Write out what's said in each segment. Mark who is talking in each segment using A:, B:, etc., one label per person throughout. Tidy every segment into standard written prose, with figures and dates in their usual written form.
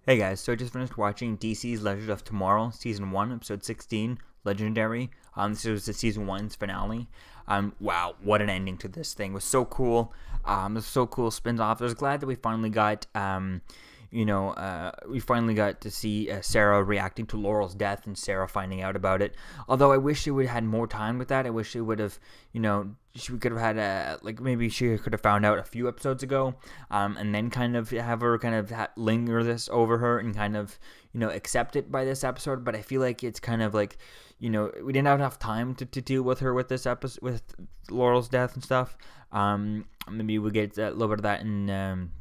A: Hey guys, so I just finished watching DC's Legend of Tomorrow, Season 1, Episode 16, Legendary. This was the Season 1's finale. Wow, what an ending to this thing. It was so cool. It was so cool, spins off. I was glad that we finally got, we finally got to see Sarah reacting to Laurel's death and Sarah finding out about it. Although I wish she would have had more time with that. I wish she would have, she could have had maybe she could have found out a few episodes ago, and then kind of have her kind of linger this over her and kind of accept it by this episode. But I feel like it's kind of like we didn't have enough time to deal with her with this episode, with Laurel's death and stuff. Maybe we'll get a little bit of that in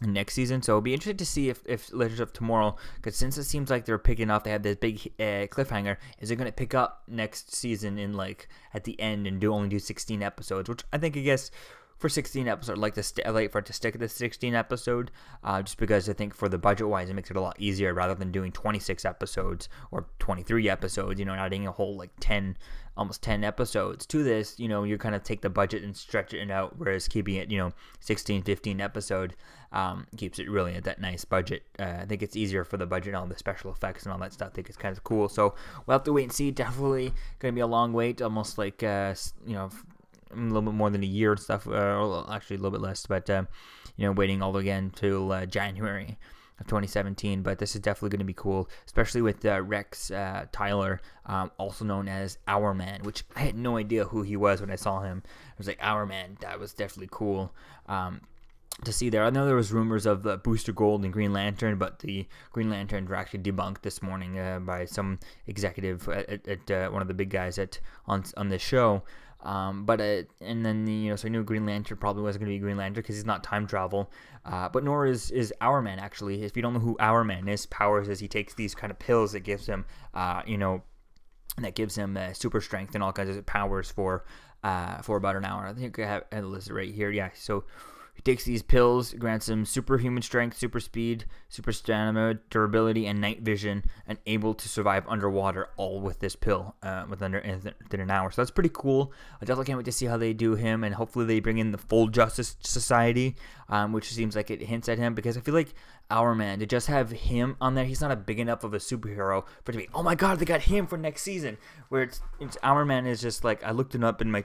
A: next season. So it'll be interesting to see if Legends of Tomorrow, because since it seems like they're picking up, they have this big cliffhanger, is it going to pick up next season in at the end and only do 16 episodes, which I guess for 16 episodes, I like for it to stick at the 16 episode, just because I think for the budget wise it makes it a lot easier rather than doing 26 episodes or 23 episodes, adding a whole almost 10 episodes to this. You kind of take the budget and stretch it out, whereas keeping it 16, 15 episode keeps it really at that nice budget. I think it's easier for the budget and all the special effects and all that stuff. I think it's kind of cool, so we'll have to wait and see. Definitely going to be a long wait, almost a little bit more than a year and stuff, or actually a little bit less, but waiting all again till January of 2017. But this is definitely going to be cool, especially with Rex Tyler, also known as Our Man, which I had no idea who he was when I saw him. I was like, Our Man, that was definitely cool to see there. I know there was rumors of Booster Gold and Green Lantern, but the Green Lanterns were actually debunked this morning by some executive at one of the big guys on this show. And then so I knew Green Lantern probably wasn't going to be Green Lantern because he's not time travel, but nor is Our Man actually. If you don't know who Our Man is, powers is he takes these kind of pills that gives him super strength and all kinds of powers for about an hour. I think I have a list right here. Yeah, so he takes these pills, grants him superhuman strength, super speed, super stamina, durability, and night vision, and able to survive underwater, all with this pill within an hour. So that's pretty cool. I definitely can't wait to see how they do him, and hopefully they bring in the full Justice Society, which seems like it hints at him, because I feel like Our Man, to just have him on there, he's not a big enough of a superhero for it to be, oh my god, they got him for next season. Where it's Our Man is just I looked it up in my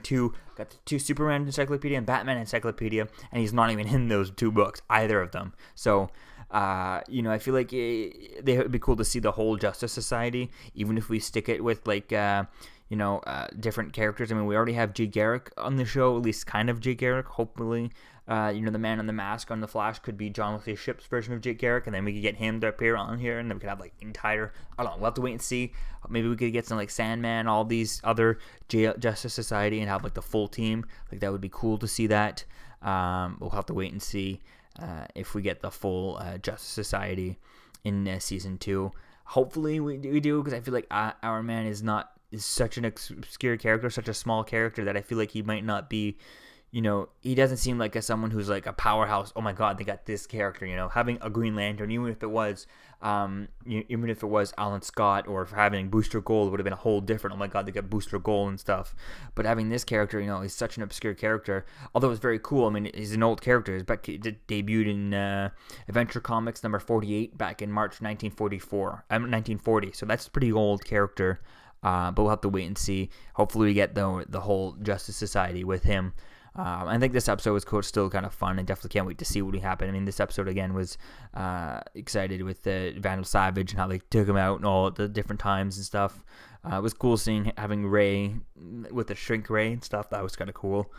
A: got the two Superman encyclopedia and Batman encyclopedia, and he's not even in those two books, either of them. So I feel like it would be cool to see the whole Justice Society, even if we stick it with different characters. I mean, we already have Jay Garrick on the show, at least kind of Jay Garrick. Hopefully, the Man in the Mask on the Flash could be John Wesley Shipp's version of Jay Garrick, and then we could get him to appear on here, and then we could have I don't know, we'll have to wait and see. Maybe we could get some Sandman, all these other Justice Society, and have the full team. That would be cool to see that. We'll have to wait and see if we get the full Justice Society in season 2. Hopefully we do, because I feel like Our Man is such an obscure character, such a small character, that I feel like he might not be, he doesn't seem like someone who's a powerhouse. Oh my god, they got this character. Having a Green Lantern, even if it was Alan Scott, or having Booster Gold, would have been a whole different. Oh my god, they got Booster Gold and stuff. But having this character, he's such an obscure character. Although it's very cool. I mean, he's an old character. He's debuted in Adventure Comics number 48 back in March 1940. So that's a pretty old character. But we'll have to wait and see. Hopefully we get the whole Justice Society with him. I think this episode was still kind of fun. I definitely can't wait to see what will happen. I mean, this episode again was excited with Vandal Savage and how they took him out and all at the different times and stuff. It was cool having Ray with the Shrink Ray and stuff. That was kind of cool.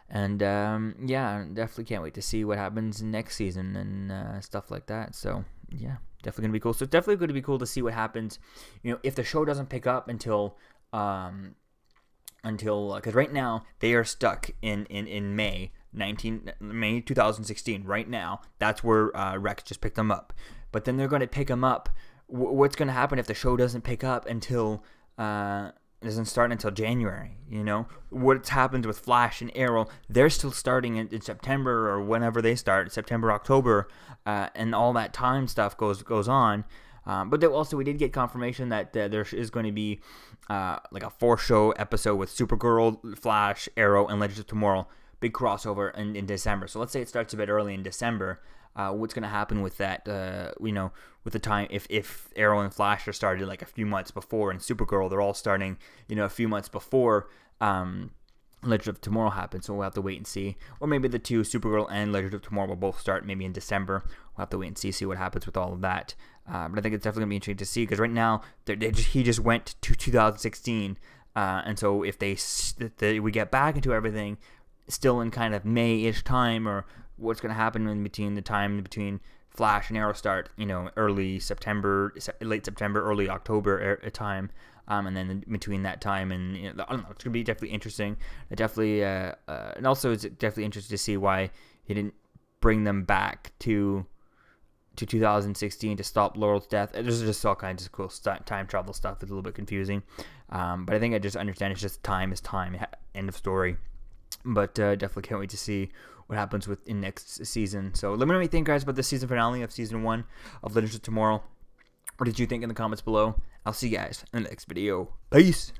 A: And yeah, definitely can't wait to see what happens next season and stuff like that. So yeah, definitely gonna be cool. So it's definitely going to be cool to see what happens. If the show doesn't pick up until because right now they are stuck in May 2016. Right now, that's where Rex just picked them up. But then they're going to pick them up. What's going to happen if the show doesn't pick up until doesn't start until January? What's happened with Flash and Arrow? They're still starting in September, or whenever they start, September, October, and all that time stuff goes on. But we did get confirmation that there is going to be a 4-show episode with Supergirl, Flash, Arrow, and Legends of Tomorrow big crossover in December. So let's say it starts a bit early in December. What's going to happen with that, with the time, if Arrow and Flash are started like a few months before, and Supergirl, they're all starting, a few months before Legend of Tomorrow happens, so we'll have to wait and see. Or maybe the two, Supergirl and Legend of Tomorrow, will both start maybe in December. We'll have to wait and see what happens with all of that. But I think it's definitely going to be interesting to see, because right now, he just went to 2016, and so if we get back into everything still in kind of May-ish time, or what's going to happen in between the time between Flash and Arrow start, early September, late September, early October time, and then in between that time, and I don't know, it's going to be definitely interesting. And also it's definitely interesting to see why he didn't bring them back to 2016 to stop Laurel's death. There's just all kinds of cool time travel stuff. It's a little bit confusing, but I think I just understand it's just time is time. End of story. But definitely can't wait to see what happens in next season. So let me know what you think, guys, about the season finale of season 1 of Legends of Tomorrow. What did you think in the comments below? I'll see you guys in the next video. Peace.